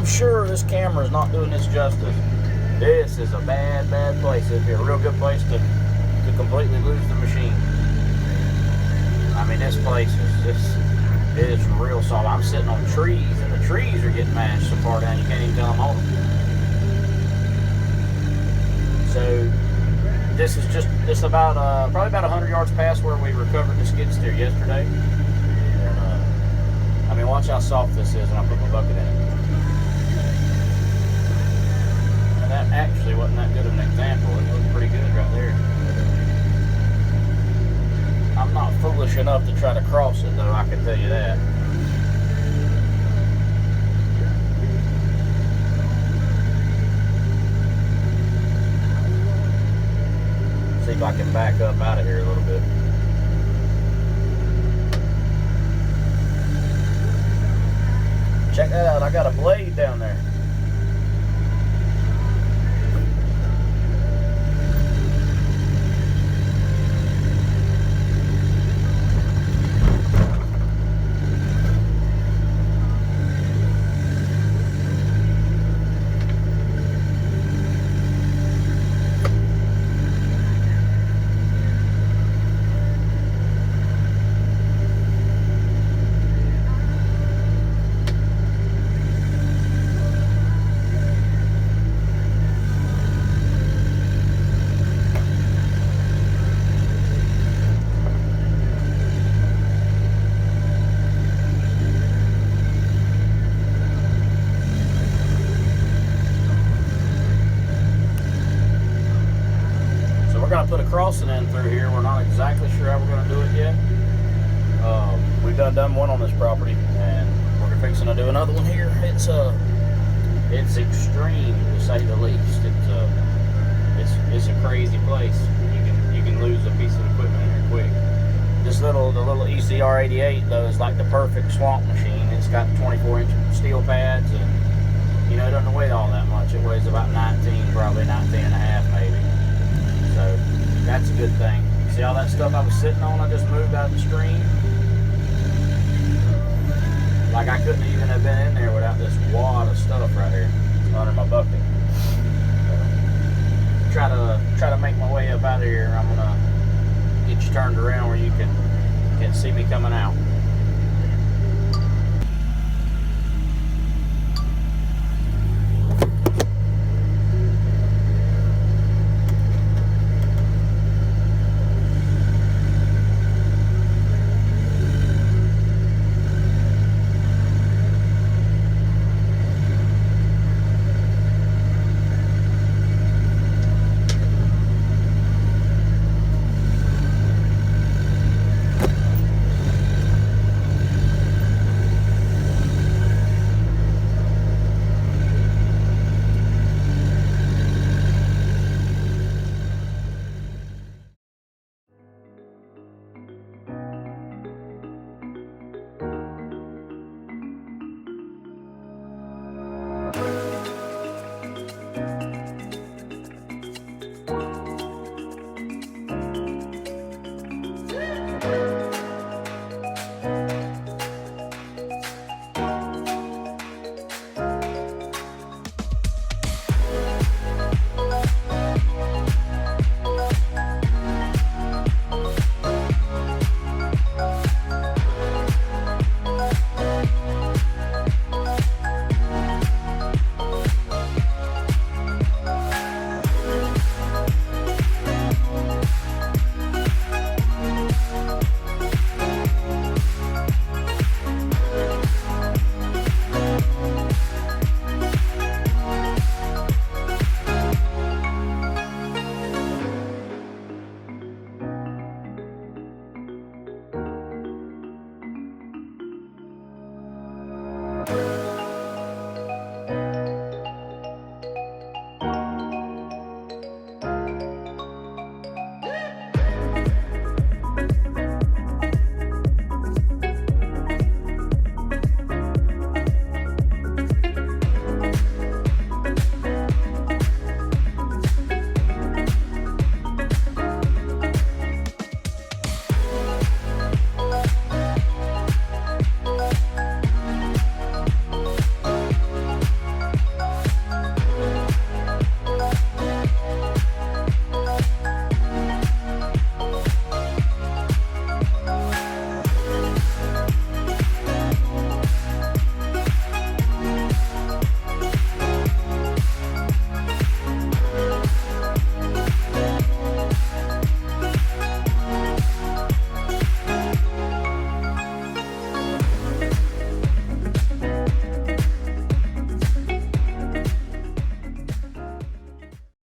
I'm sure this camera is not doing this justice. This is a bad, bad place. It'd be a real good place to completely lose the machine. I mean, this place is real solid. I'm sitting on trees, and the trees are getting mashed so far down you can't even tell I'm on them. So this is just about probably about 100 yards past where we recovered the skid steer yesterday. And, I mean, watch how soft this is when I put my bucket in it. And that actually wasn't that good of an example. It looked pretty good right there. I'm not foolish enough to try to cross it, though, I can tell you that. See if I can back up out of here a little bit. Check that out, I got a blade down there. Put a crossing in through here. We're not exactly sure how we're going to do it yet. We've done one on this property, and we're fixing to do another one here. It's extreme to say the least. It's a crazy place. You can lose a piece of equipment in here quick. The little ECR88 though is like the perfect swamp machine. It's got 24-inch steel pads, and it doesn't weigh all that much. It weighs about 19, probably 19 and a half maybe. So that's a good thing. See all that stuff I was sitting on? I just moved out of the stream. Like I couldn't even have been in there without this wad of stuff right here under my bucket. So, try to make my way up out of here. I'm gonna get you turned around where you can see me coming out.